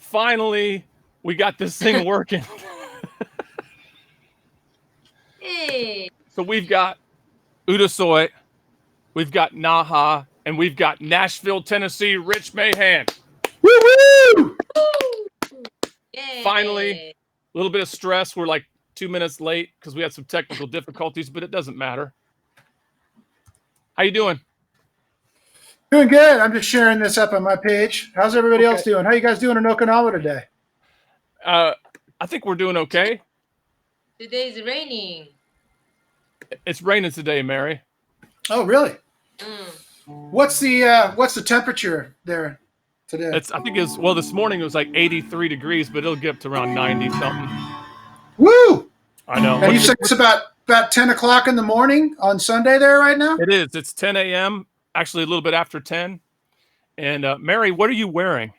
finally, we got this thing working. Hey. So we've got Udasoy, we've got Naha, and we've got Nashville, Tennessee, Rich Mahan. Woo-hoo! Yay. Finally, a little bit of stress. We're like 2 minutes late because we had some technical difficulties, but it doesn't matter. How you doing? Doing good. I'm just sharing this up on my page. How's everybody else doing? How you guys doing in Okinawa today? I think we're doing okay. Today's raining. It's raining today, Mary. Oh, really? Mm. What's the temperature there today? I think this morning it was like 83 degrees, but it'll get up to around 90 something. Woo! I know. And you said it's about 10 o'clock in the morning on Sunday there right now? It is. It's 10 a.m., actually a little bit after 10. And Mary, what are you wearing?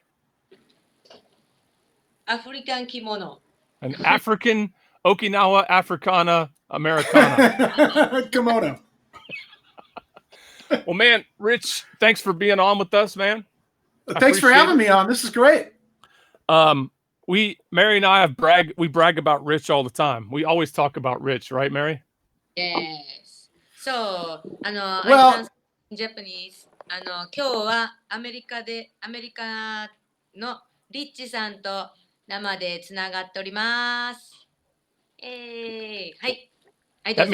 African kimono. An African Okinawa Africana Americana. Kimono. Well, man, Rich, thanks for being on with us, man. Thanks for having me on. This is great. Mary and I we brag about Rich all the time. We always talk about Rich, right, Mary? Yes. So, Well- I can say in Japanese. 今日はアメリカのリッチさんと生でつながっております。はい。はい、どうぞ。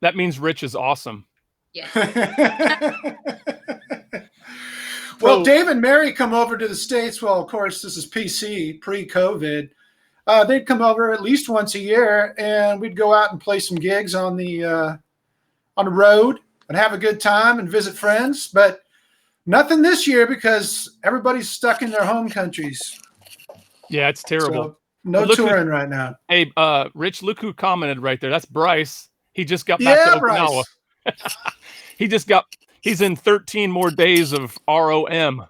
That means Rich is awesome. Yes. Well, Dave and Mary come over to the States. Well, of course, this is PC, pre-COVID. They'd come over at least once a year, and we'd go out and play some gigs on the road and have a good time and visit friends. But nothing this year because everybody's stuck in their home countries. Yeah, it's terrible. So no touring right now. Hey, Rich, look who commented right there. That's Bryce. He just got back to Okinawa. He's in 13 more days of ROM.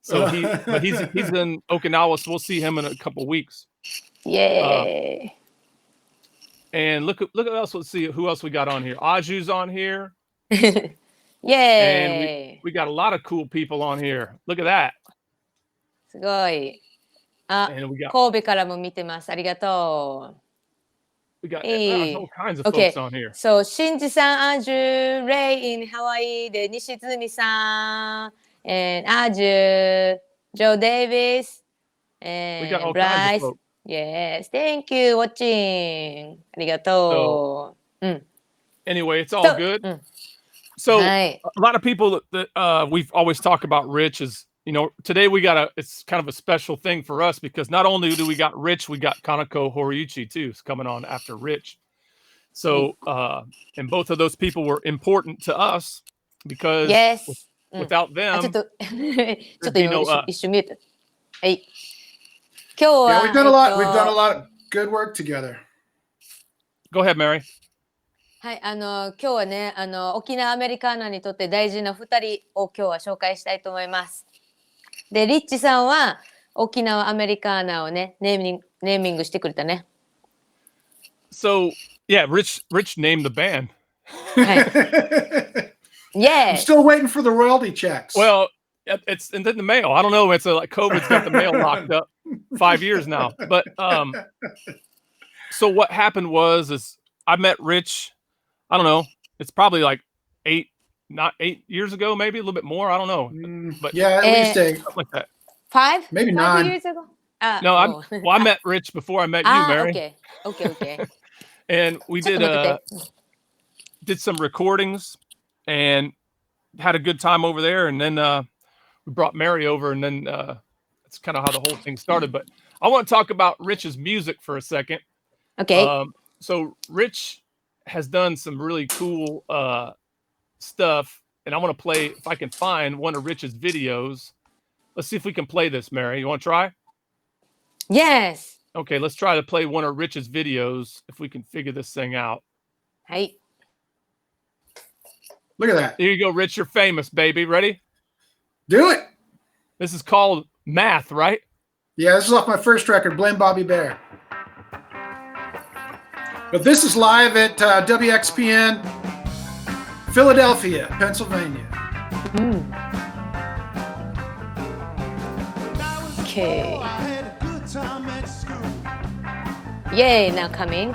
So he's in Okinawa, so we'll see him in a couple weeks. Yay. And look at else. Let's see who else we got on here. Aju's on here. Yay. And we got a lot of cool people on here. Look at that. すごい。あ、 And we got 神戸からも見てます。ありがとう。 Hey. all kinds of folks on here. So, シンジさん、アジュ、レイ in Hawaii で、西住さん、and アジュ、ジョー・デイビス、We got and all kinds of Bryce. folks. Yes, thank you watching. ありがとう。Anyway, it's all good. So a lot of people that we've always talked about Rich is, today it's kind of a special thing for us because not only do we got Rich, we got Kanako Horiuchi too. It's coming on after Rich. So, and both of those people were important to us because without them, ちょっと there'd be no us. 一瞬見えた。はい。今日は、 we've done a lot of good work together. Go ahead, Mary. はい、今日はね、沖縄アメリカーナにとって大事な2人を今日は紹介したいと思います。で、リッチさんは沖縄アメリカーナをね、ネーミングしてくれたね。So, yeah, Rich named the band. はい。Yeah. I'm still waiting for the royalty checks. Well, it's in the mail. I don't know. It's like COVID's got the mail locked up 5 years now. But so what happened is I met Rich. I don't know. It's probably like 8 years ago, maybe a little bit more. I don't know. But yeah, at least something like that. 5? Maybe 5 9 years ago? No, I met Rich before I met you, Mary. Okay. And we did some recordings and had a good time over there. And then we brought Mary over, and then that's kind of how the whole thing started. But I want to talk about Rich's music for a second. Okay. So Rich has done some really cool stuff, and I want to play, if I can find one of Rich's videos. Let's see if we can play this, Mary. You want to try? Yes. Okay, let's try to play one of Rich's videos if we can figure this thing out. はい。 Look at that. There you go, Rich. You're famous, baby. Ready? Do it. This is called Math, right? Yeah, this is off my first record, Blame Bobby Bear. But this is live at WXPN, Philadelphia, Pennsylvania. Okay. Yay, now coming.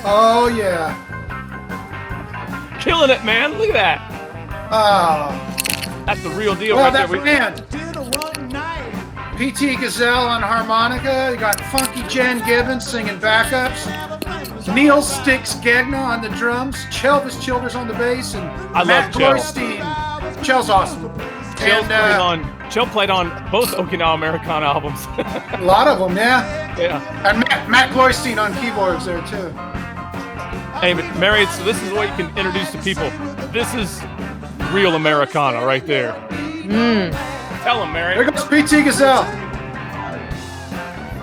Oh, yeah. Killing it, man. Look at that. Oh. That's the real deal Well, right that band. P.T. Gazelle on harmonica. You got Funky Jen Gibbons singing backups. Neil Sticks Gegna on the drums. Chelvis Childers on the bass. And Matt Glorstein. Chel's awesome. Chel played on both Okinawa Americana albums. A lot of them, yeah. Yeah. And Matt Glorstein on keyboards there, too. Hey, Mary, so this is what you can introduce to people. This is real Americana right there. Tell them, Mary. There goes P.T. Gazelle.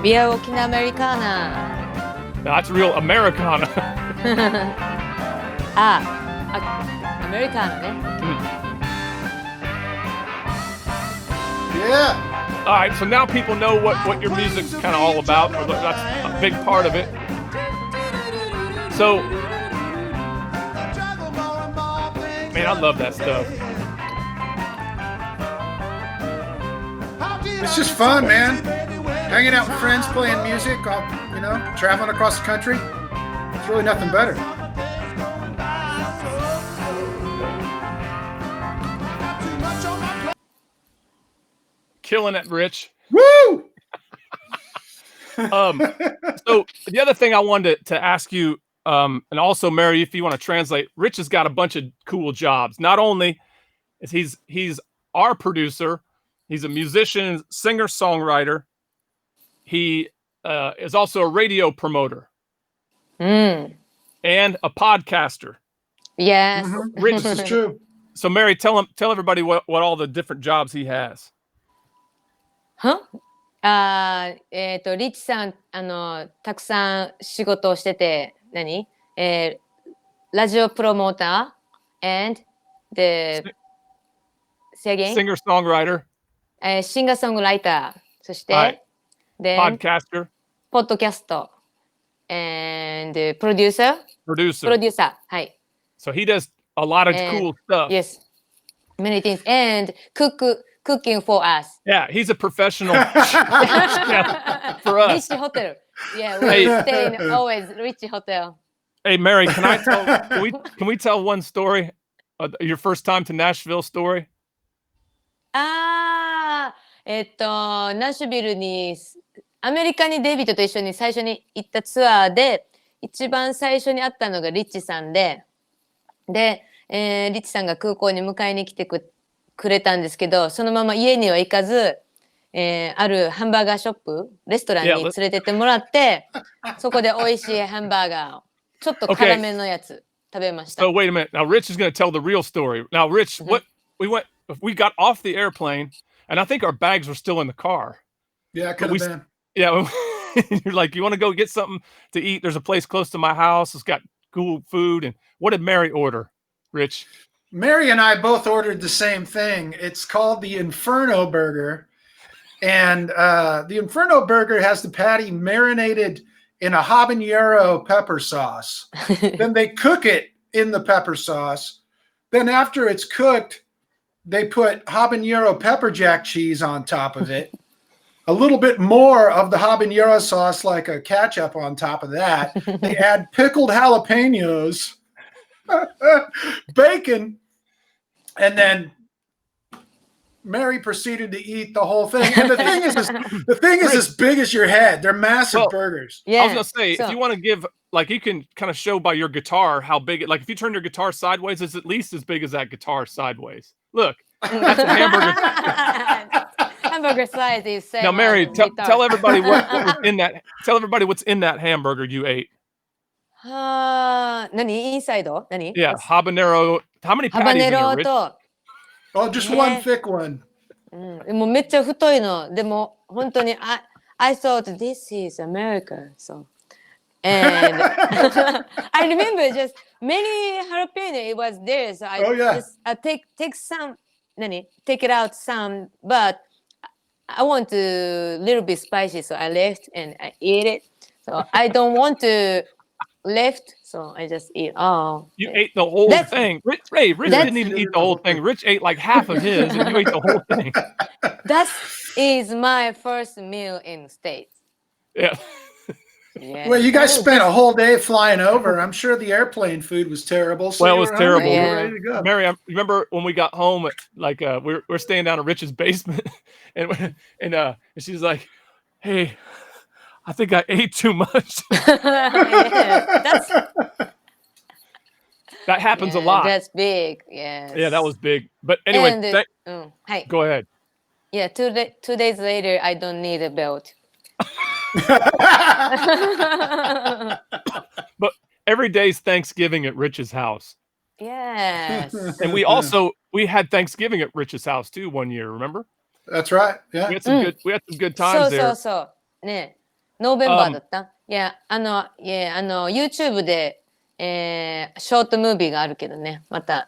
We are Okinawa Americana. That's real Americana. Americana, ne? Yeah. All right, so now people know what your music's kind of all about. Or that's a big part of it. So, man, I love that stuff. It's just fun, man. Hanging out with friends, playing music, traveling across the country. It's really nothing better. Killing it, Rich. Woo! So the other thing I wanted to ask you, and also Mary, if you want to translate, Rich has got a bunch of cool jobs. Not only is he's our producer, he's a musician, singer, songwriter. He is also a radio promoter and a podcaster. Yes. Rich, this is true. So Mary, tell everybody what all the different jobs he has. リッチさん、たくさん仕事をしてて、ラジオプロモーター and the say again? Singer songwriter. シンガーソングライター、そして、podcaster, ポッドキャスト and producer. はい。So he does a lot of cool stuff. Yes, many things and cooking for us. Yeah, he's a professional chef for us. Rich Hotel. Yeah, we stay in always Rich Hotel. Hey, Mary, can we tell one story? Your first time to Nashville story? ナッシュビルにアメリカにデイビッドと一緒に最初に行ったツアーで一番最初に会ったのがリッチさんで、リッチさんが空港に迎えに来てくれたんですけど、そのまま家には行かず、あるハンバーガーショップ、レストランに連れてってもらって、そこで美味しいハンバーガーをちょっと辛めのやつ食べました。So wait a minute. Now Rich is going to tell the real story. Now Rich, we got off the airplane and I think our bags were still in the car. Yeah, it could have been. Yeah, you're like, you want to go get something to eat? There's a place close to my house. It's got cool food. And what did Mary order, Rich? Mary and I both ordered the same thing. It's called the Inferno Burger. And the Inferno Burger has the patty marinated in a habanero pepper sauce. Then they cook it in the pepper sauce. Then after it's cooked, they put habanero pepper jack cheese on top of it. A little bit more of the habanero sauce, like a ketchup on top of that. They add pickled jalapenos, bacon, And then Mary proceeded to eat the whole thing. And the thing is as big as your head. They're massive burgers. Yeah. I was gonna say, if you want to give, like, you can kind of show by your guitar how big it. Like, if you turn your guitar sideways, it's at least as big as that guitar sideways. Look, that's a hamburger. Hamburger size is same. Now, Mary, tell everybody what was in that. Tell everybody what's in that hamburger you ate. 何インサイド？何？ Yeah, habanero. How many patties in there, Rich? Oh, just one thick one. もうめっちゃ太いの。でも本当にI thought this is America, so and I remember just many jalapeno it was there, so I just take some. Take it out some, but I want a little bit spicy, so I left and I ate it. So I don't want to left, so I just eat. Oh, you ate the whole thing. Rich didn't even eat the whole thing. Rich ate like half of his, and you ate the whole thing. That is my first meal in the States. Yeah. Yeah. Well, you guys spent a whole day flying over. I'm sure the airplane food was terrible. So well, it was terrible. Yeah. Ready to go. Mary, I remember when we got home, like we're staying down in Rich's basement, and she's like, "Hey, I think I ate too much." That happens a lot. That's big. Yeah. Yeah, that was big. But anyway, go ahead. Yeah, 2 days later, I don't need a belt. But every day's Thanksgiving at Rich's house. Yes. And we had Thanksgiving at Rich's house too one year, remember? That's right. Yeah. We had some good times there. そうね、ノーベンバーだった。いや、YouTube で、ショートムービーがあるけどね、また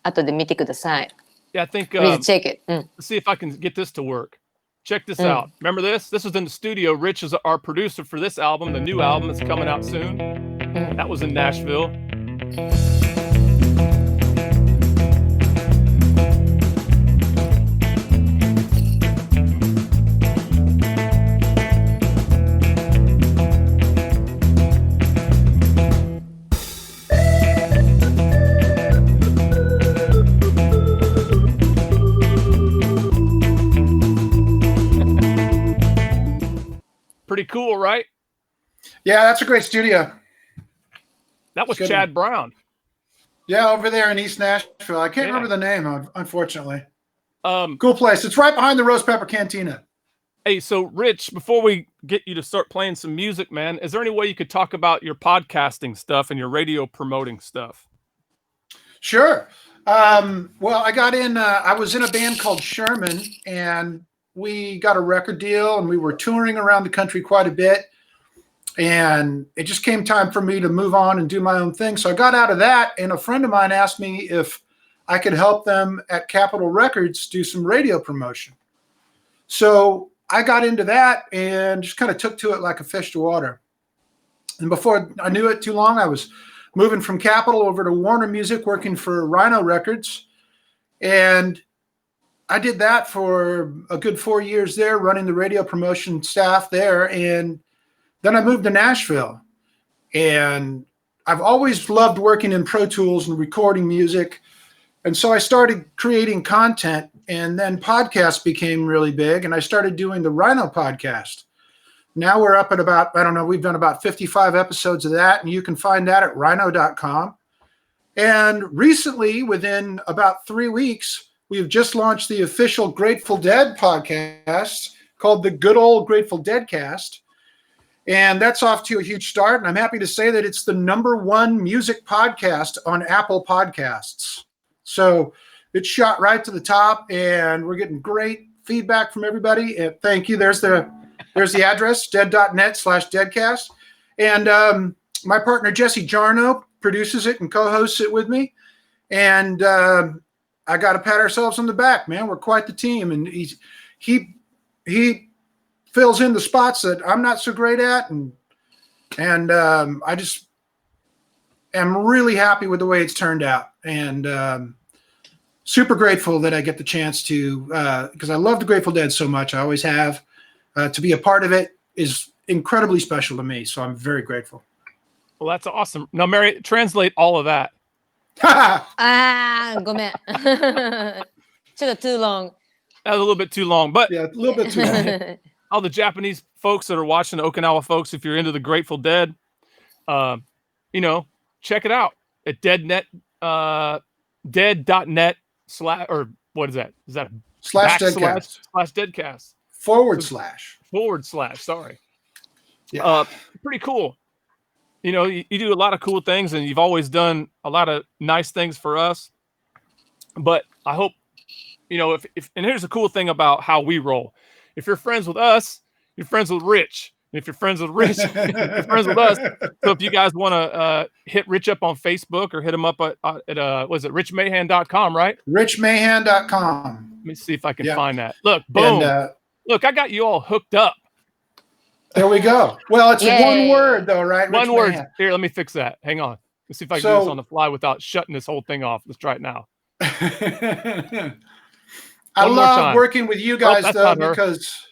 後で見てください。Yeah, I think Please check it. Let's see if I can get this to work. Check this out. Remember this? This was in the studio. Rich is our producer for this album, the new album that's coming out soon. That was in Nashville. Pretty cool, right? Yeah, that's a great studio. That was Chad Brown. Yeah, over there in East Nashville. I can't remember the name, unfortunately. Cool place. It's right behind the Roast Pepper Cantina. Hey, so Rich, before we get you to start playing some music, man, is there any way you could talk about your podcasting stuff and your radio promoting stuff? Sure. Well, I got in, I was in a band called Sherman, and we got a record deal, and we were touring around the country quite a bit. And it just came time for me to move on and do my own thing. So I got out of that, and a friend of mine asked me if I could help them at Capitol Records do some radio promotion. So I got into that and just kind of took to it like a fish to water. And before I knew it too long, I was moving from Capitol over to Warner Music, working for Rhino Records. And I did that for a good 4 years there, running the radio promotion staff there. And then I moved to Nashville. And I've always loved working in Pro Tools and recording music. And so I started creating content, and then podcasts became really big. And I started doing the Rhino podcast. Now we're up at about, I don't know, we've done about 55 episodes of that. And you can find that at rhino.com. And recently, within about 3 weeks, we've just launched the official Grateful Dead podcast called the Good Old Grateful Dead Cast. And that's off to a huge start. And I'm happy to say that it's the #1 music podcast on Apple Podcasts. So it shot right to the top, and we're getting great feedback from everybody. And thank you. There's the address, dead.net/deadcast. And my partner, Jesse Jarno, produces it and co-hosts it with me. And I got to pat ourselves on the back, man. We're quite the team. And he fills in the spots that I'm not so great at. And I just am really happy with the way it's turned out. And super grateful that I get the chance to, because I love the Grateful Dead so much. I always have. To be a part of it is incredibly special to me. So I'm very grateful. Well, that's awesome. Now, Mary, translate all of that. ごめん。ちょっと too long. That was a little bit too long, but yeah, a little bit too long. All the Japanese folks that are watching, the Okinawa folks, if you're into the Grateful Dead, check it out at dead.net / or what is that? Is that a /deadcast? /. Sorry. Yeah. Pretty cool. You do a lot of cool things, and you've always done a lot of nice things for us. But I hope, if and here's the cool thing about how we roll. If you're friends with us, you're friends with Rich. If you're friends with Rich, you're friends with us. So if you guys want to hit Rich up on Facebook or hit him up at richmahan.com, right? richmahan.com. Let me see if I can find that. Look, boom. And, look, I got you all hooked up. There we go. Well, it's one word though, right? One word. Here, let me fix that. Hang on. Let's see if I can do this on the fly without shutting this whole thing off. Let's try it now. I love working with you guys though, because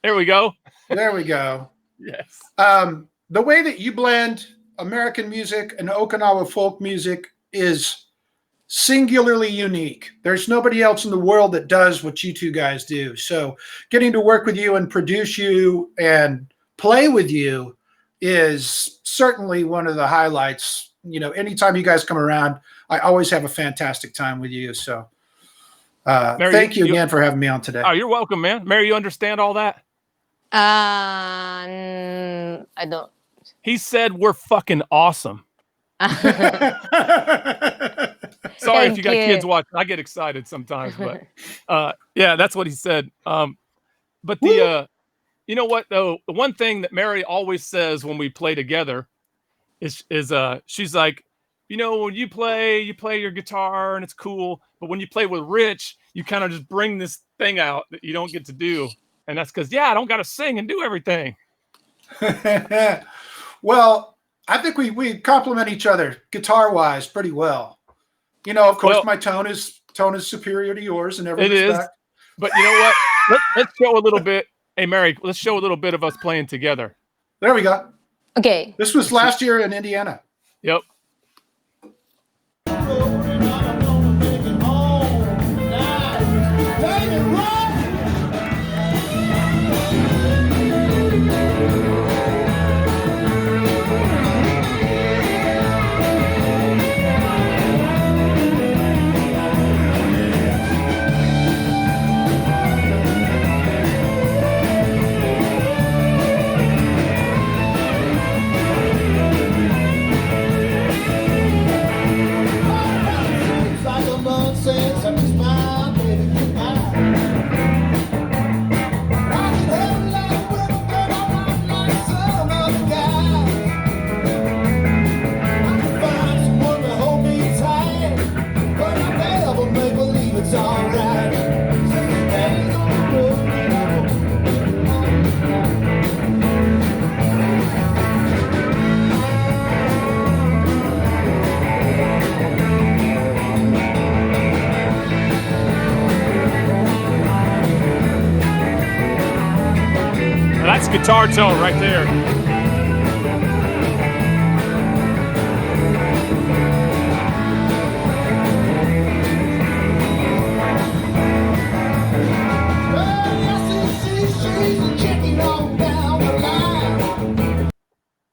there we go. There we go. Yes. The way that you blend American music and Okinawa folk music is singularly unique. There's nobody else in the world that does what you two guys do. So getting to work with you and produce you and play with you is certainly one of the highlights. Anytime you guys come around, I always have a fantastic time with you. So Mary, thank you again for having me on today. Oh, you're welcome, man. Mary, you understand all that? I don't. He said we're fucking awesome. Sorry if you got kids watching. I get excited sometimes, but yeah, that's what he said. But you know what though? The one thing that Mary always says when we play together is she's like, when you play your guitar and it's cool, but when you play with Rich, you kind of just bring this thing out that you don't get to do. And that's because, I don't got to sing and do everything. Well, I think we complement each other guitar-wise pretty well. Of course, my tone is superior to yours in every respect. It is. But you know what? Let's show a little bit. Hey, Mary, let's show a little bit of us playing together. There we go. Okay. This was last year in Indiana. Yep. That's guitar tone right there.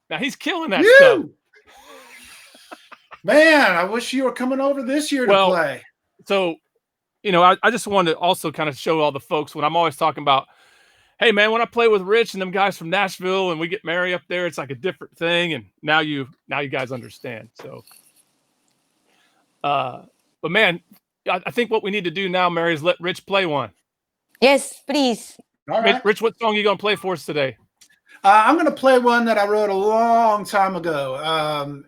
Now he's killing that stuff. Man, I wish you were coming over this year to play. So, I just wanted to also kind of show all the folks when I'm always talking about, hey man, when I play with Rich and them guys from Nashville and we get Mary up there, it's like a different thing. And now you guys understand. So, but man, I think what we need to do now, Mary, is let Rich play one. Yes, please. All right. Rich, what song are you going to play for us today? I'm going to play one that I wrote a long time ago.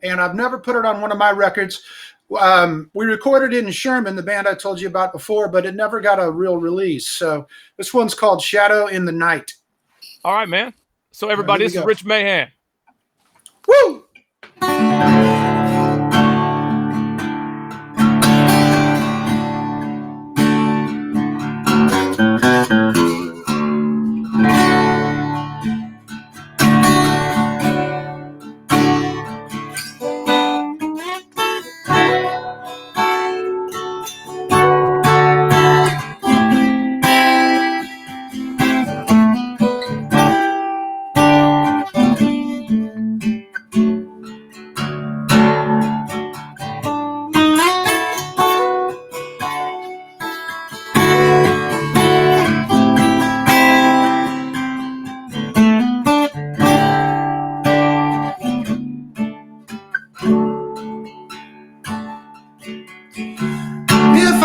And I've never put it on one of my records. We recorded it in Sherman, the band I told you about before, but it never got a real release. So this one's called Shadow in the Night. All right, man. So everybody, this is Rich Mahan. Woo!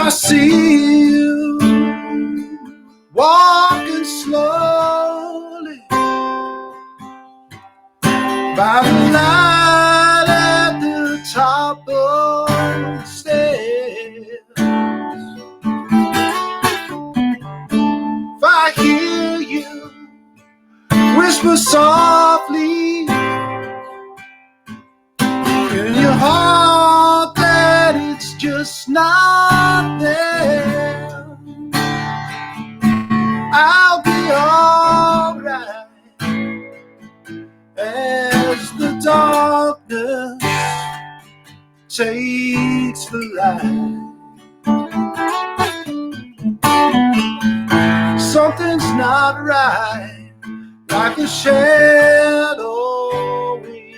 I see you walking slowly by the light at the top of the stairs. If I hear you whisper softly in your heart that it's just not there, I'll be alright as the darkness takes the light. Something's not right, like a shadow in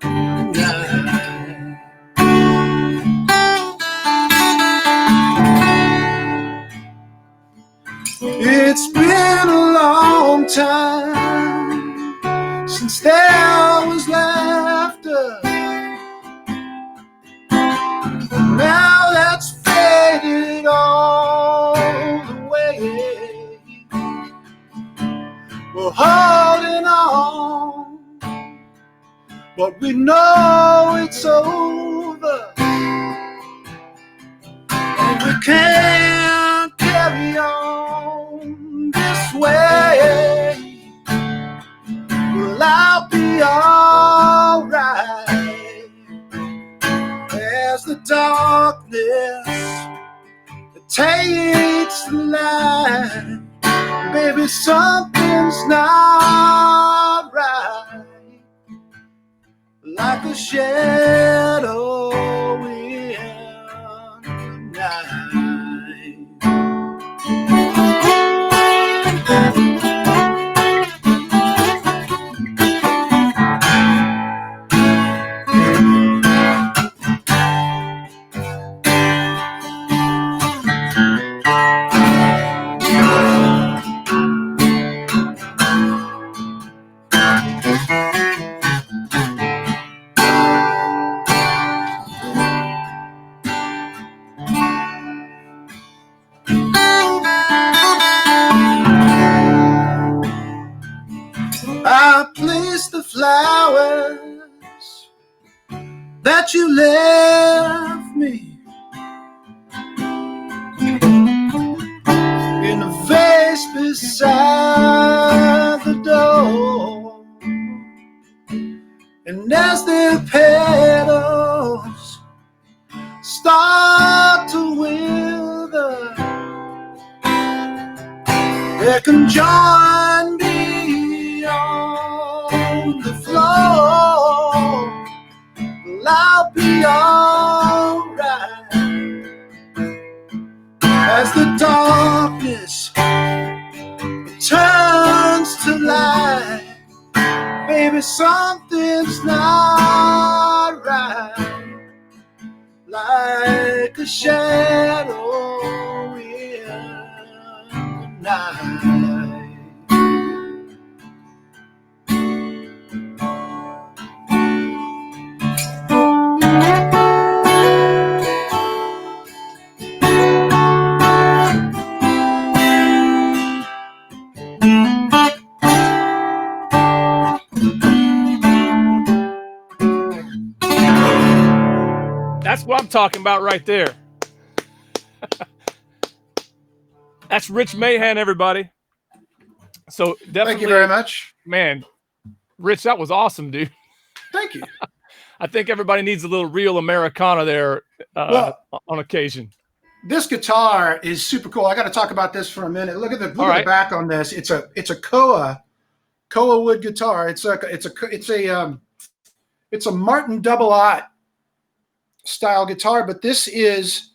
the night. It's been a long time since there was laughter. Now that's faded all the way. We're holding on, but we know it's over, and we can't carry on this way. Well, I'll be alright as the darkness takes the light. Baby, something's not right, like a shadow in the night. I placed the flowers that you left me in a vase beside the door, and as their petals start to wither, they can join me on the floor. Well, I'll be alright as the darkness turns to light. Baby, something's not right, like a shadow in the night. That's what I'm talking about right there. That's Rich Mahan, everybody. So definitely, Thank you very much. Man, Rich, that was awesome, dude. Thank you. I think everybody needs a little real Americana there on occasion. This guitar is super cool. I got to talk about this for a minute. Look at the back on this. It's a koa wood guitar. It's a Martin double aught style guitar, but this is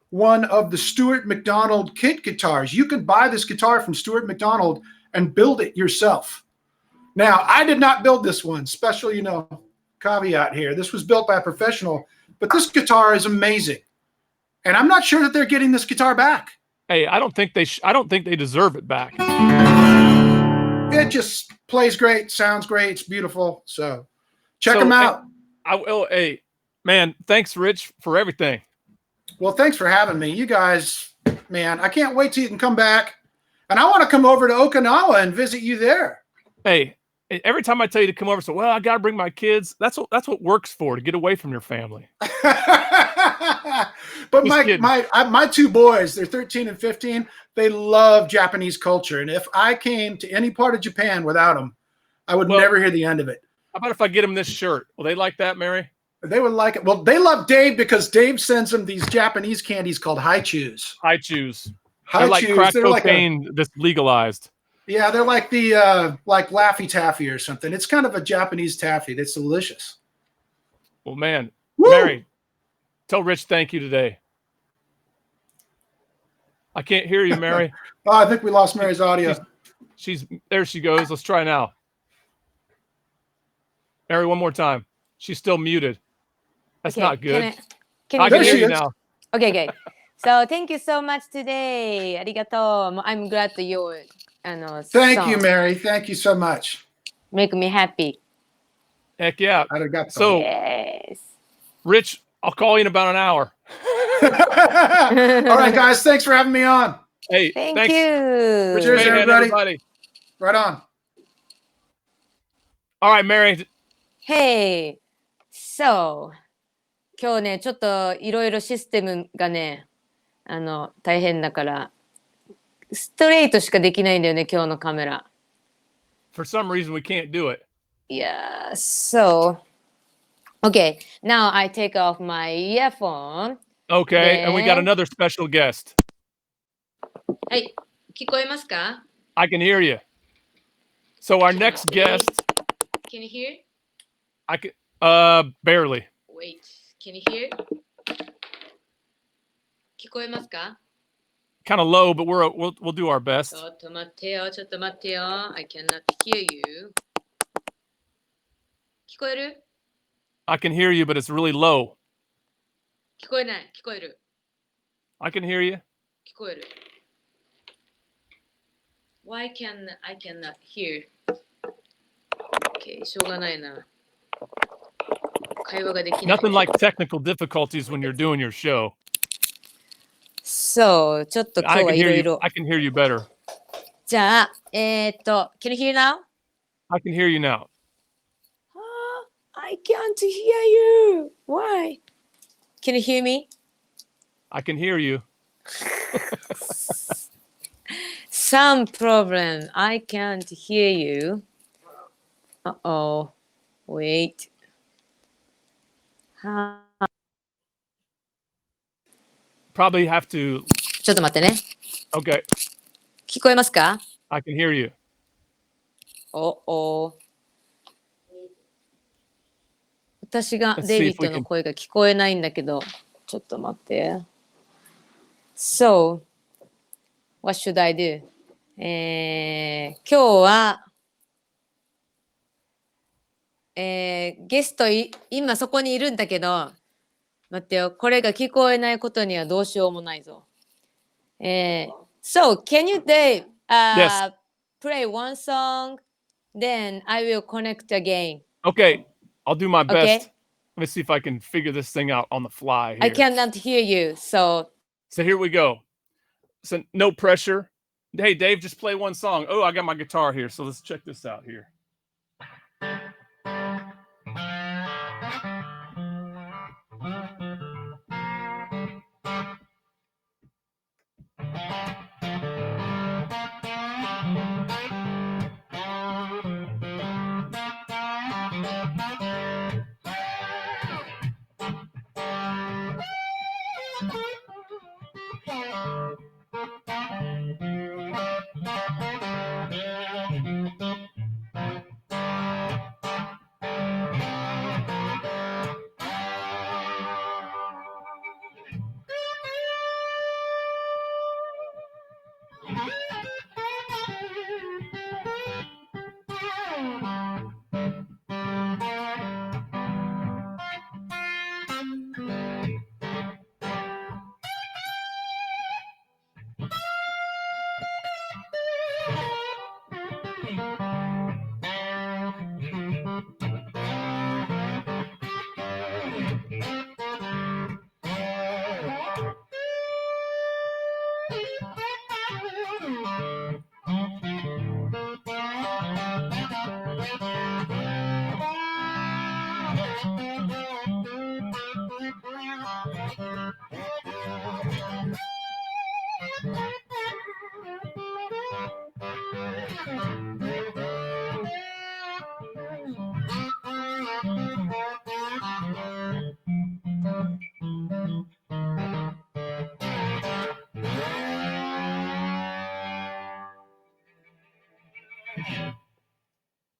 one of the Stuart McDonald kit guitars. You can buy this guitar from Stuart McDonald and build it yourself. Now, I did not build this one. Special, caveat here. This was built by a professional, but this guitar is amazing. And I'm not sure that they're getting this guitar back. Hey, I don't think they deserve it back. It just plays great, sounds great, it's beautiful. So check them out. I will. Hey, man, thanks, Rich, for everything. Well, thanks for having me. You guys, man, I can't wait till you can come back. And I want to come over to Okinawa and visit you there. Hey, every time I tell you to come over, so well, I got to bring my kids. That's what work's for, to get away from your family. But my two boys, they're 13 and 15. They love Japanese culture, and if I came to any part of Japan without them, I would never hear the end of it. How about if I get them this shirt? Will they like that, Mary? They would like it. Well, they love Dave because Dave sends them these Japanese candies called Haichus. Haichus. They're like crack cocaine that's legalized. Yeah, they're like the like Laffy Taffy or something. It's kind of a Japanese taffy. That's delicious. Well, man, Woo! Mary, tell Rich thank you today. I can't hear you, Mary. Oh, I think we lost Mary's audio. She's there. She goes. Let's try now. Mary, one more time. She's still muted. That's not good. I can hear you now. Okay, okay. So thank you so much today. Arigato. I'm glad that you. Thank you, Mary. Thank you so much. Make me happy. Heck yeah. Arigato. So, yes. Rich, I'll call you in about an hour. All right, guys. Thanks for having me on. Hey, thank thanks. you. Cheers, everybody. Right on. All right, Mary. Hey. So, 今日ね、ちょっといろいろシステムがね、大変だから、ストレートしかできないんだよね、今日のカメラ。For some reason, we can't do it. Yeah, so, okay, now I take off my earphone. Okay, and we got another special guest. はい、聞こえますか？ I can hear you. So our next guest. Can you hear? I can, barely. Wait, can you hear? 聞こえますか？ Kind of low, but we'll do our best. ちょっと待ってよ、ちょっと待ってよ。I cannot hear you. 聞こえる？ I can hear you, but it's really low. 聞こえない。聞こえる。I can hear you. 聞こえる。Why can I cannot hear? Okay, しょうがないな。会話ができない。Nothing like technical difficulties when you're doing your show. そう、ちょっと今日はいろいろ。I can hear you better. じゃあ、can you hear now? I can hear you now. I can't hear you. Why? Can you hear me? I can hear you. Some problem. I can't hear you. Uh-oh. Wait. Probably have to. ちょっと待ってね。Okay. 聞こえますか？ I can hear you. 私がデイビッドの声が聞こえないんだけど、ちょっと待って。So, what should I do? 今日は、ゲスト今そこにいるんだけど、待ってよ、これが聞こえないことにはどうしようもないぞ。So, can you, Dave, Yes. play one song? Then I will connect again. Okay. I'll do my best. Okay. Let me see if I can figure this thing out on the fly here. I cannot hear you, so here we go. So no pressure. Hey, Dave, just play one song. Oh, I got my guitar here, so let's check this out here.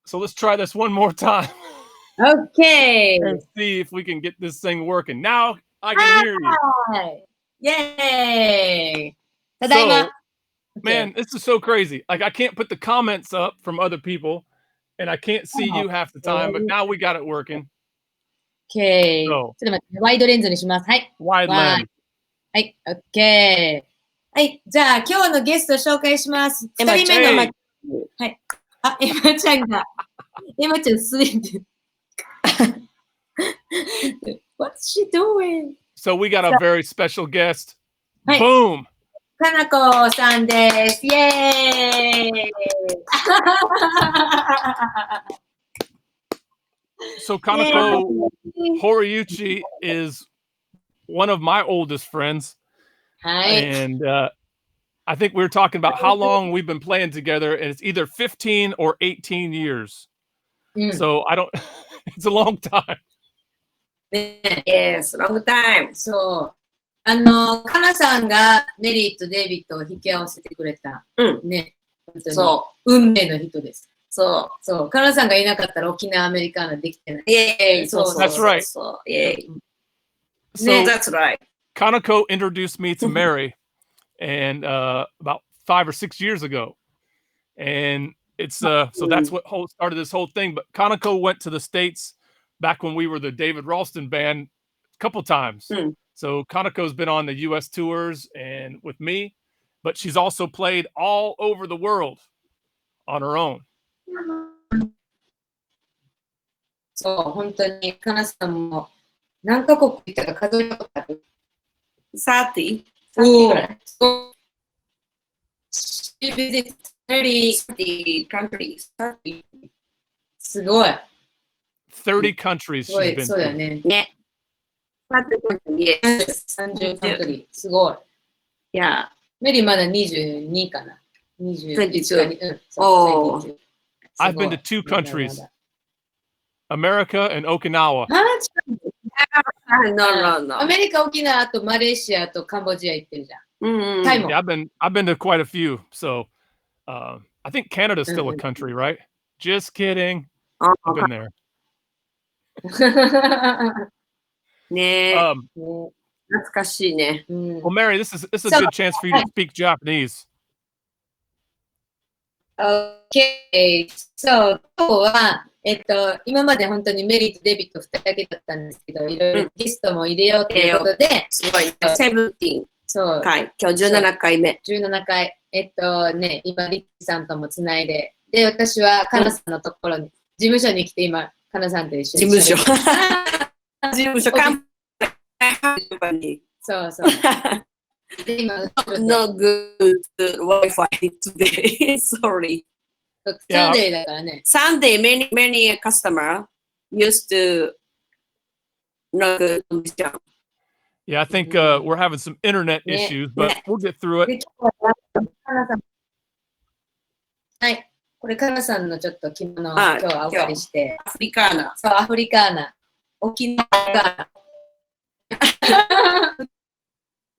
So let's try this one more time. Okay. And see if we can get this thing working. Now I can hear you. Yay! So, man, this is so crazy. Like, I can't put the comments up from other people, and I can't see you half the time, but now we got it working. Okay. So, ちょっと待って、ワイドレンズにします。はい。 wide lens. はい、OK。はい、じゃあ今日のゲスト紹介します。2人目のはい。あ、エマちゃんが、エマちゃんすでに。What's she doing? So we got a very special guest. はい。 Boom! かなこさんです。イエーイSo Kanako Horiuchi is one of my oldest friends. はい。 And I think we were talking about how long we've been playing together, and it's either 15 or 18 years. So I don't, it's a long time. Yes, long time. そう。かなさんがメリーとデイビッドを引き合わせてくれた。ね。そう。運命の人です。そう。そう。かなさんがいなかったら沖縄アメリカーナできてない。そうそう。That's right. そう。So That's right. Kanako introduced me to Mary, and about 5 or 6 years ago, and it's so that's what started this whole thing. But Kanako went to the States back when we were the David Ralston band a couple times. So Kanako's been on the U.S. tours and with me, but she's also played all over the world on her own. そう、本当にかなさんも何カ国行ったか数えたことある ?30 ぐらい。She visited 30 countries. すごい。30 countries she's been そうだよ to. ね。ね。30カントリー。すごい。いや、メリーまだ22かな。22。Oh. I've been to 2 countries, America and Okinawa. No. アメリカ、沖縄とマレーシアとカンボジア行ってるじゃん。タイも。Yeah, I've been to quite a few. So I think Canada's still a country, right? Just kidding. I've been there. ねえ。懐かしいね。Well, Mary, this is a good chance for you to speak Japanese. Okay. So 今日は今まで本当にメリーとデビッド2人だけだったんですけど、いろいろゲストも入れようということで、すごい。17回。今日17回目。17回。ね、今、リッチさんともつないで、で、私はカナさんのところに、事務所に来て、今、カナさんと一緒に。事務所、カンパニー。そうそう。で、今、No good Wi-Fi today. Sorry. Sunday だからね。Sunday, many customer used to not good condition. Yeah, I think we're having some internet issues, but we'll get through it. はい。これ、カナさんのちょっと着物を今日はお借りして。アフリカーナ。そう、アフリカーナ。沖縄アフリカーナ。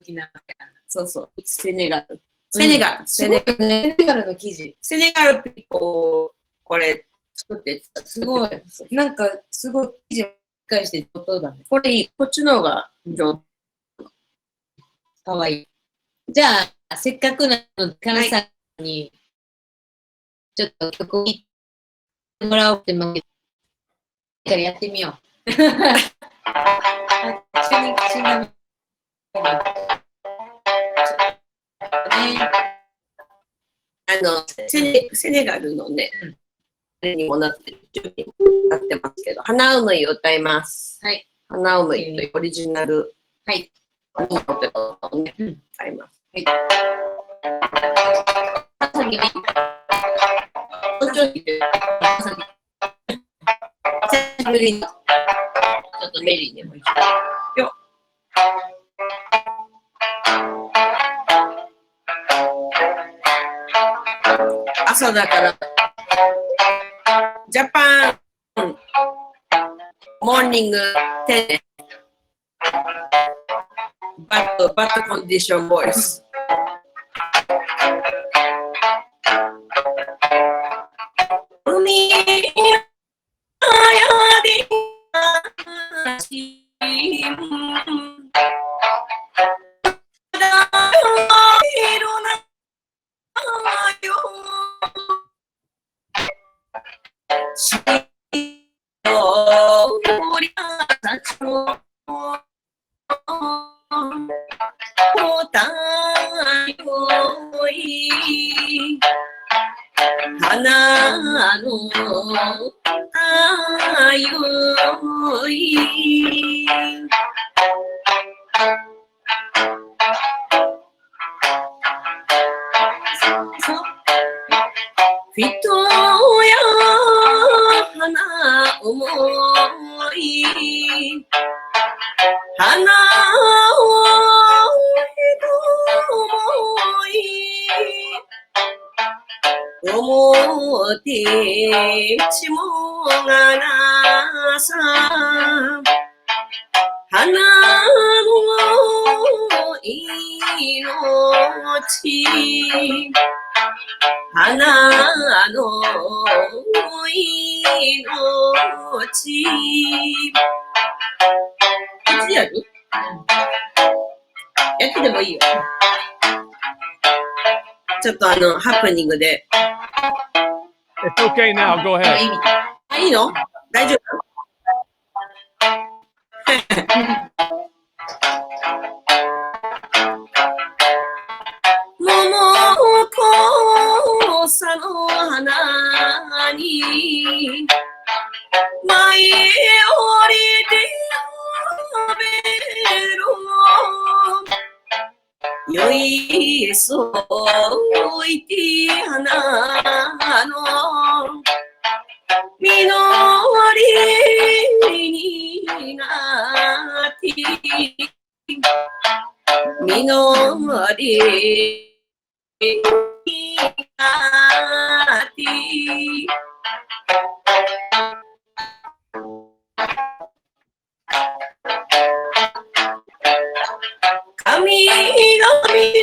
沖縄アフリカーナ。そうそう。セネガルの生地。セネガルピコ、これ作ってすごい。なんか、すごい生地をしっかりして上手だね。これいい。こっちの方が上手。かわいい。じゃあ、せっかくなので、カナさんに、ちょっと曲を聴いてもらおうって思うからやってみよう。セネガルのね、にもなってるなってますけど、花うむいを歌います。はい。花うむいというオリジナル。はい。歌います。はい。ちょっとメリーにも一緒よ。朝だから。ジャパン、モーニング10。バッドコンディションボイス。海花のあゆい人や花思い花を思い思ってちもがなさ花の命花の命いつやる？やってでもいいよ。ちょっとハプニングで。It's okay now. Go ahead. いいの？大丈夫？桃子さの花に舞い降りて食べろよいそういて花の実りになって実りになって神々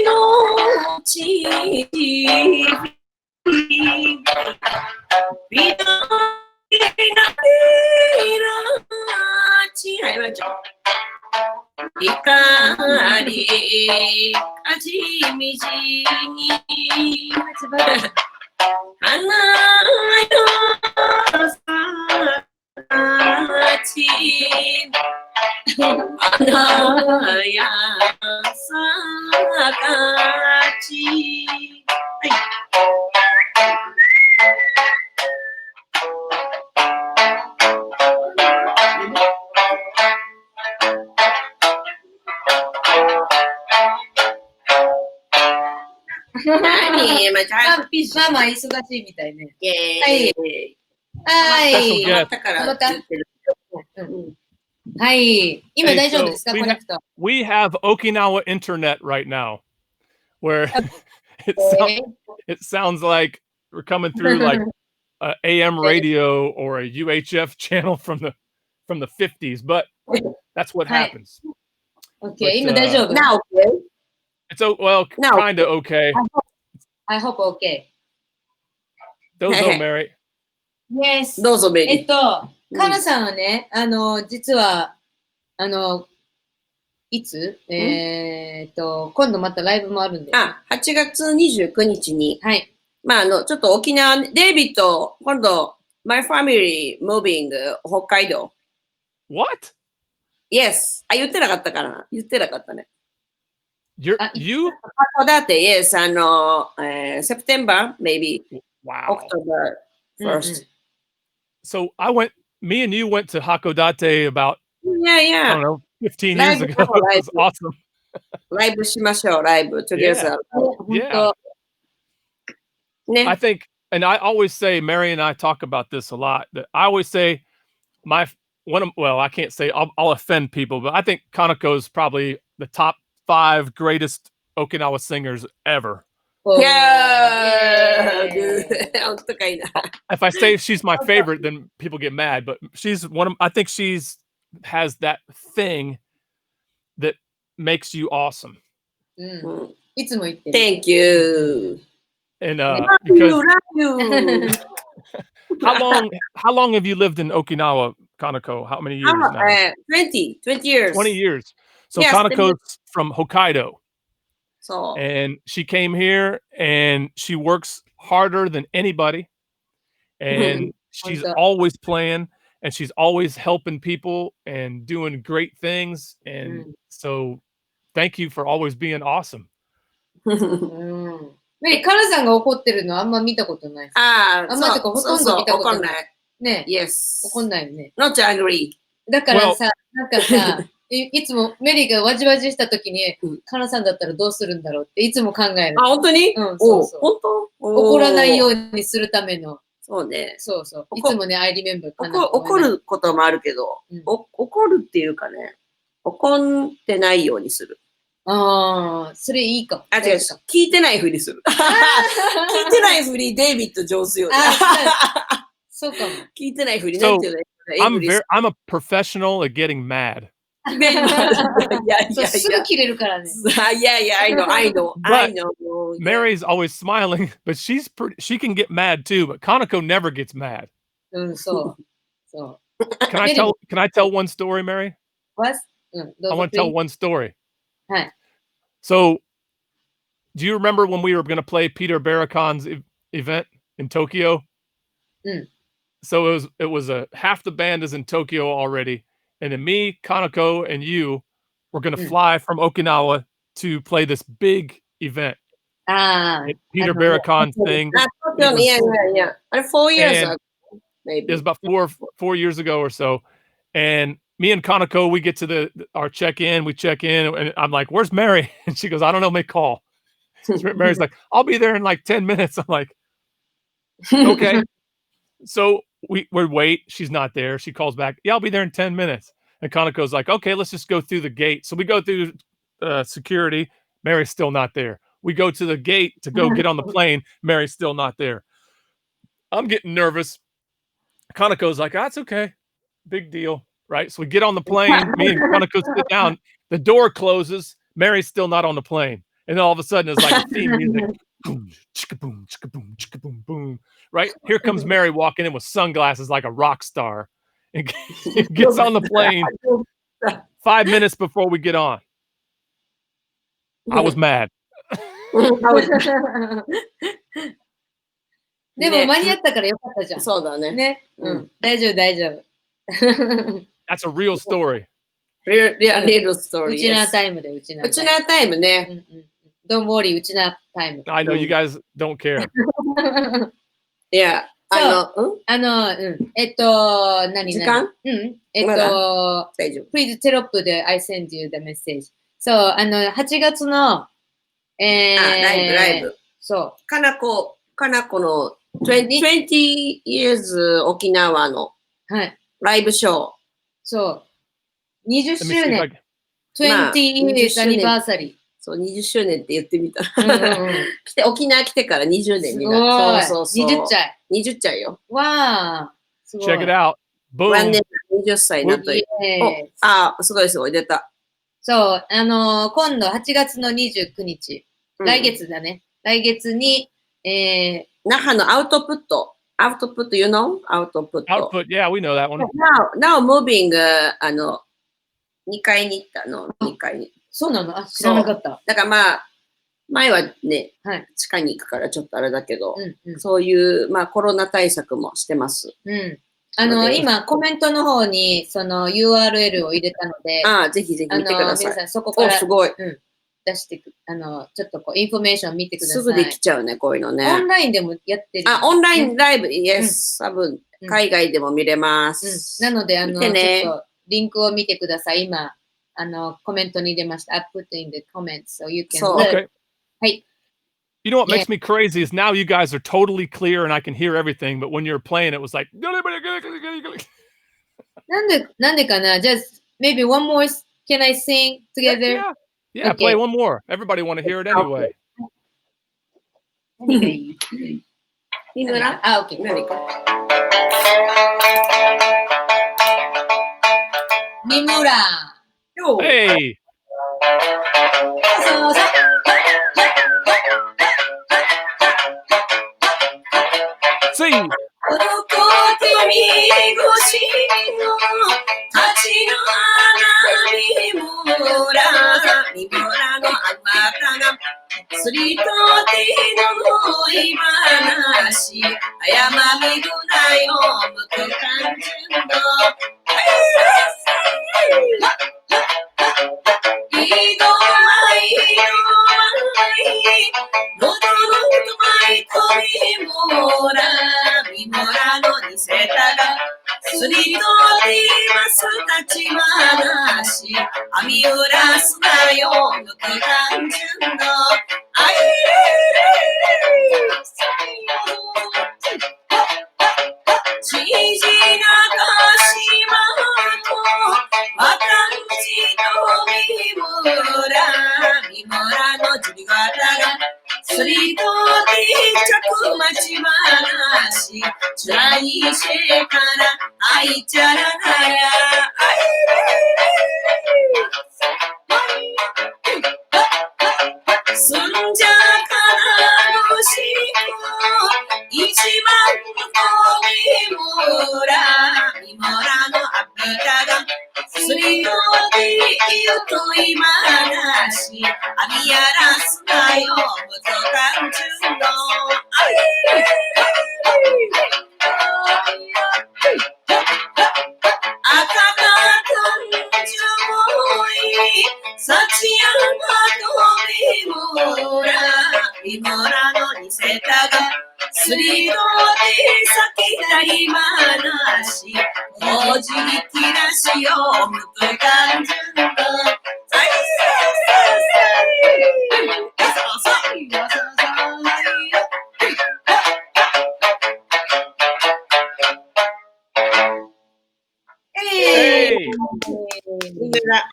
の地美男光かじみじに花よさち花やさかち何まママ忙しいみたいね。はい。はい。Special guest. だから言ってる。はい。今大丈夫ですか、コネクト。We have Okinawa internet right now, where it sounds like we're coming through like a AM radio or a UHF channel from the 50s, but that's what happens. Okay, 今大丈夫。Now okay. It's kind of okay. I hope okay. どうぞ、Mary. Yes. どうぞ、メリー。カナさんはね、実は、いつ今度またライブもあるんで。8月29日に。はい。まあ、ちょっと沖縄、デイビッド、今度、My Family Moving 北海道。What? Yes. 言ってなかったかな？言ってなかったね。You? That yes, September, maybe. Wow. October 1st. So me and you went to Hakodate about, I don't know, 15 years ago. It was awesome. ライブしましょう、ライブ together. Yeah. I think, and I always say, Mary and I talk about this a lot, that I always say I can't say, I'll offend people, but I think Kanako is probably the top 5 greatest Okinawa singers ever. Yeah, good. Yay. 本当かいな。 If I say she's my favorite, then people get mad. But she's one of. I think has that thing that makes you awesome. うんいつも言ってる。 Thank you. And Love because you, love you. how long have you lived in Okinawa, Kanako? How many years now? 20 years. 20 years. So Yes, Kanako's from Hokkaido. So, And she came here and she works harder than anybody. And she's always playing and she's always helping people and doing great things. And so thank you for always being awesome. うんねカナさんが怒ってるのあんま見たことない。ああんまとかほとんど見たことない。怒んない。ね Yes. 怒んないよね。 Not agree. だからさ、なんかさ、いつもメリーがわじわじしたときに、カナさんだったらどうするんだろうっていつも考える。あ、本当に？うん、そうそう。本当？怒らないようにするための。そうね。そうそう。いつもね、I remember 怒ることもあるけど、怒るっていうかね、怒ってないようにする。ああ、それいいか。あ、違う、聞いてないふりする。聞いてないふり、デイビッド上手よね。そうかも。聞いてないふり、なんていうの？ I'm a professional at getting mad. いやいや、すぐ切れるからね。いやいや、I know. Mary's always smiling, but she can get mad too, but Kanako never gets mad. うん、そう。そう。Can I tell one story, Mary? What? I want to tell one story. はい。 So, do you remember when we were going to play Peter Barakon's event in Tokyo? So it was half the band is in Tokyo already, and then me, Kanako, and you were going to fly from Okinawa to play this big event. Peter Barakon thing. Yeah. 4 years ago, maybe. It was about 4 years ago or so, and me and Kanako, we get to our check-in, we check in, and I'm like, "Where's Mary?" And she goes, "I don't know, make call." Mary's like, "I'll be there in like 10 minutes." I'm like, "Okay." So we wait. She's not there. She calls back. "Yeah, I'll be there in 10 minutes." And Kanako's like, "Okay, let's just go through the gate." So we go through security. Mary's still not there. We go to the gate to go get on the plane. Mary's still not there. I'm getting nervous. Kanako's like, "That's okay. Big deal." Right? So we get on the plane. Me and Kanako sit down. The door closes. Mary's still not on the plane. And then all of a sudden, it's like theme music. Boom, chicka boom, chicka boom, chicka boom, boom. Right? Here comes Mary walking in with sunglasses like a rock star. And gets on the plane 5 minutes before we get on. I was mad. でも間に合ったからよかったじゃん。そうだね。ね。うん。大丈夫、大丈夫。 That's a real story. Real story. うちなタイムで、うちなタイムね。Don't worry, うちなタイム。I know you guys don't care. いや、何時間？大丈夫。Please tell up the I send you the message. そう、8月の、ライブ。そう。かなこの20 years 沖縄のライブショー。そう。20周年。20 years anniversary。そう、20周年って言ってみたら。沖縄来てから20年になる。そう。20歳よ。わー。Check it out. Boom. 20歳になったり。すごいすごい、出た。そう、今度8月の29日。来月だね。来月に、那覇のアウトプット、you know? アウトプット。Output, yeah, we know that one. Now moving, 2階に行ったの、2階に。そうなの？あ、知らなかった。だからまあ、前はね、地下に行くからちょっとあれだけど、そういう、まあコロナ対策もしてます。今、コメントの方に、その URL を入れたので、ぜひぜひ見てください。皆さんそこから、すごい。出して、ちょっとこう、インフォメーション見てください。すぐできちゃうね、こういうのね。オンラインでもやってる。オンラインライブ、yes、多分、海外でも見れます。なので、ちょっと、リンクを見てください。今、コメントに入れました。I put in the comments, so you can look. Okay. はい。You know what makes me crazy is now you guys are totally clear and I can hear everything, but when you're playing, it was like. なんでかな Just maybe one more. Can I sing together? Yeah, play one more. Everybody want to hear it anyway. 何がいい？三村？あ、OK。何か。三村。Hey. Sing. 男と見越しの立ちの穴三村のあまたがすりとての恋話あやまみぐらよむく感じのいどまい元のとまいとみもらみもらのにせたがすりとります立ち話網浦すなよむく感じのあいちじなかしまとわたんちとみもらのじりがたがすりとりちゃくまちまなしちらにしからあいちゃらなやあいすんじゃからのし一番のみもらのあびたがすりとりゆといまなしあみやらすなよむとかんちゅんのあいあかかたんじゅもいさちやんはとみもらのにせたがすりとりさきたいまなしおじきらしよむとかんじゅんの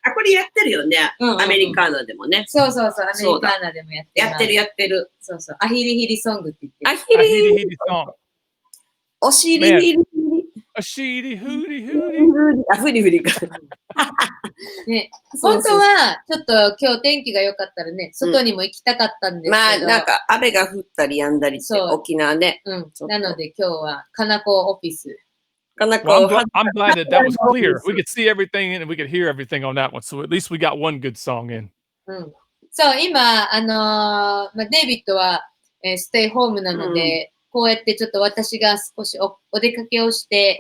あ、これやってるよね。アメリカーナでもね。そうそうそう、アメリカーナでもやってます。やってる。そうそう、アヒリヒリソングって言ってる。アヒリヒリソング。おしりひり。あしりふりふり。あ、ふりふりか。ね、本当は、ちょっと今日天気が良かったらね、外にも行きたかったんですけど。まあ、なんか雨が降ったりやんだりして、沖縄ね。なので今日は、カナコオフィス。Well, I'm glad that was clear. We could see everything and we could hear everything on that one. So at least we got one good song in. そう、今、デイビッドは、ステイホームなので、こうやってちょっと私が少し お出かけをして、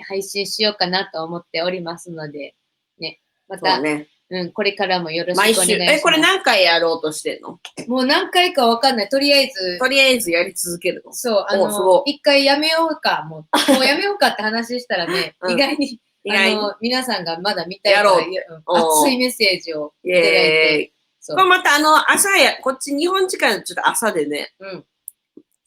配信しようかなと思っておりますので、ね、また、これからもよろしくお願いします。毎週、これ何回やろうとしてんの？もう何回かわかんない。とりあえずやり続けるの。そう、一回やめようか、もうやめようかって話したらね、意外に、皆さんがまだ見たいから、熱いメッセージをいただいて。これまた朝こっち日本時間ちょっと朝でね、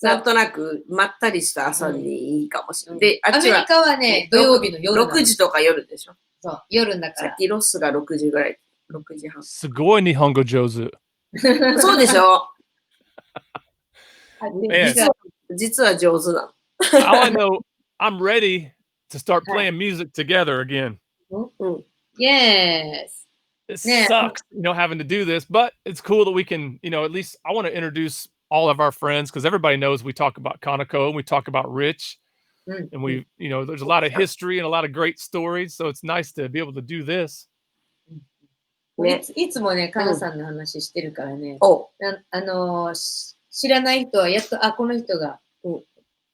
なんとなくまったりした朝にいいかもしれない。で、アメリカはね、土曜日の夜。6時とか夜でしょ。そう、夜だから。さっきロスが6時ぐらい。6時半。すごい日本語上手。そうでしょ。実は上手なの。All I know, I'm ready to start playing music together again. Yes. It sucks, having to do this, but it's cool that we can, at least I want to introduce all of our friends because everybody knows we talk about Kanako and we talk about Rich. And we, there's a lot of history and a lot of great stories. So it's nice to be able to do this. いつもね、カナさんの話してるからね。知らない人はやっと、この人が、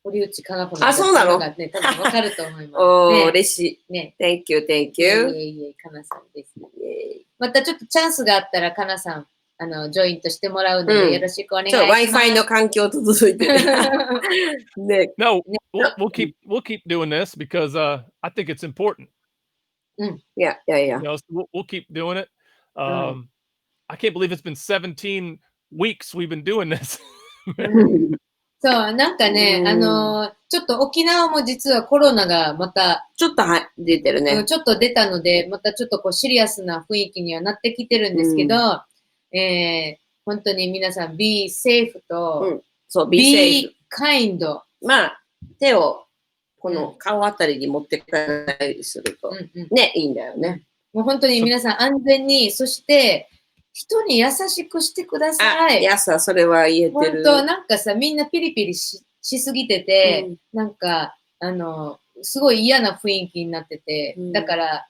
堀内カナコのそうなのがね、多分わかると思います。嬉しい。ね。Thank you, thank you. カナさんです。またちょっとチャンスがあったら、カナさん、ジョイントしてもらうので、よろしくお願いします。Wi-Fi の環境整えてね。No, we'll keep doing this because I think it's important. Yeah. So we'll keep doing it. I can't believe it's been 17 weeks we've been doing this. そう、なんかね、ちょっと沖縄も実はコロナがまた、ちょっと出てるね。ちょっと出たので、またちょっとシリアスな雰囲気にはなってきてるんですけど、本当に皆さん、be safe と、そう、be safe。be kind。まあ、手をこの顔あたりに持ってかないようにすると、ね、いいんだよね。もう本当に皆さん安全に、そして人に優しくしてください。それは言えてる。本当、なんかさ、みんなピリピリしすぎてて、なんか、すごい嫌な雰囲気になってて、だから、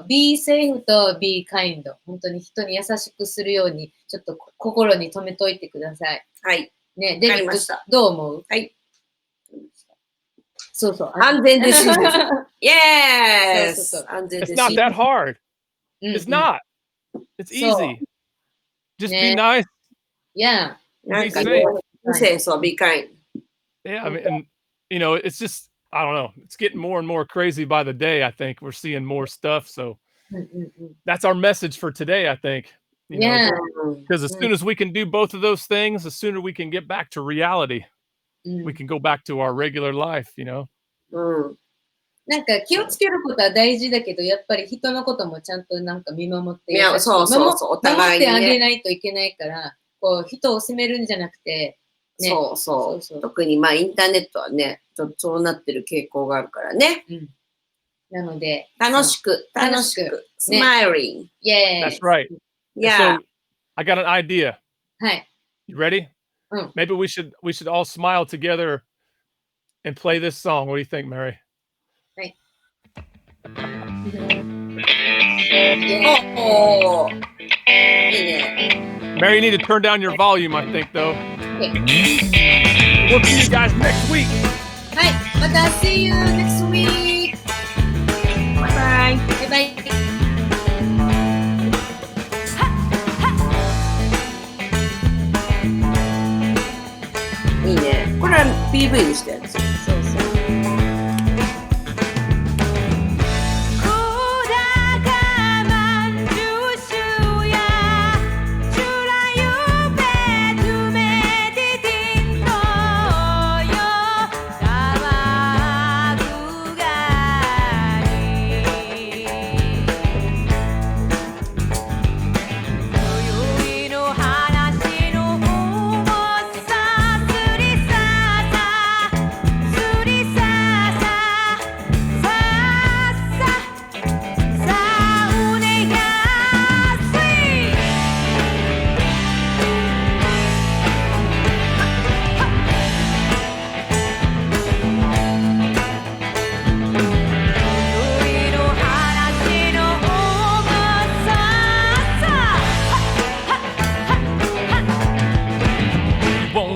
be safe と be kind。本当に人に優しくするように、ちょっと心に留めといてください。はい。ね、デビッド、どう思う？はい。そうそう。安全です。Yes! 安全です。It's not that hard. It's not. It's easy. Just be nice. Yeah. Be safe. So be kind. Yeah, I mean, and it's just, I don't know. It's getting more and more crazy by the day. I think we're seeing more stuff. So that's our message for today, I think. Because as soon as we can do both of those things, the sooner we can get back to reality. We can go back to our regular life, なんか気をつけることは大事だけど、やっぱり人のこともちゃんとなんか見守って、そう、お互いに、守ってあげないといけないから、こう人を責めるんじゃなくて、ね、そう。特にインターネットはね、そうなってる傾向があるからね。なので、楽しく、smiling. Yeah. That's right. Yeah. So I got an idea. はい。You ready? Maybe we should all smile together and play this song. What do you think, Mary? はい。おー。いいね。Mary, you need to turn down your volume, I think, though. We'll see you guys next week. はい。また see you next week. Bye bye. Bye bye. いいね。これは PV にしたやつ。そうそう。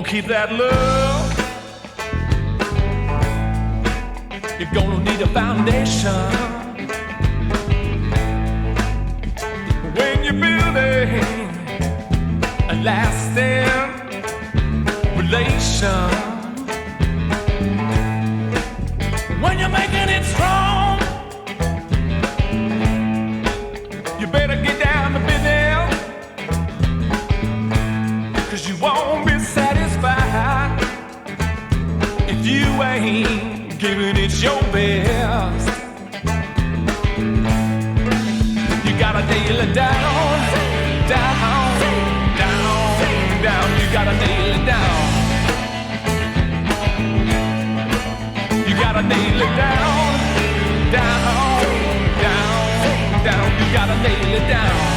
Keep that love. You're gonna need a foundation when you're building a lasting relation. When you're making it strong, you better get down to business, 'cause you won't be satisfied if you ain't giving it your best. You gotta nail it down, down, down, down. You gotta nail it down. You gotta nail it down, down, down, down. You gotta nail it down.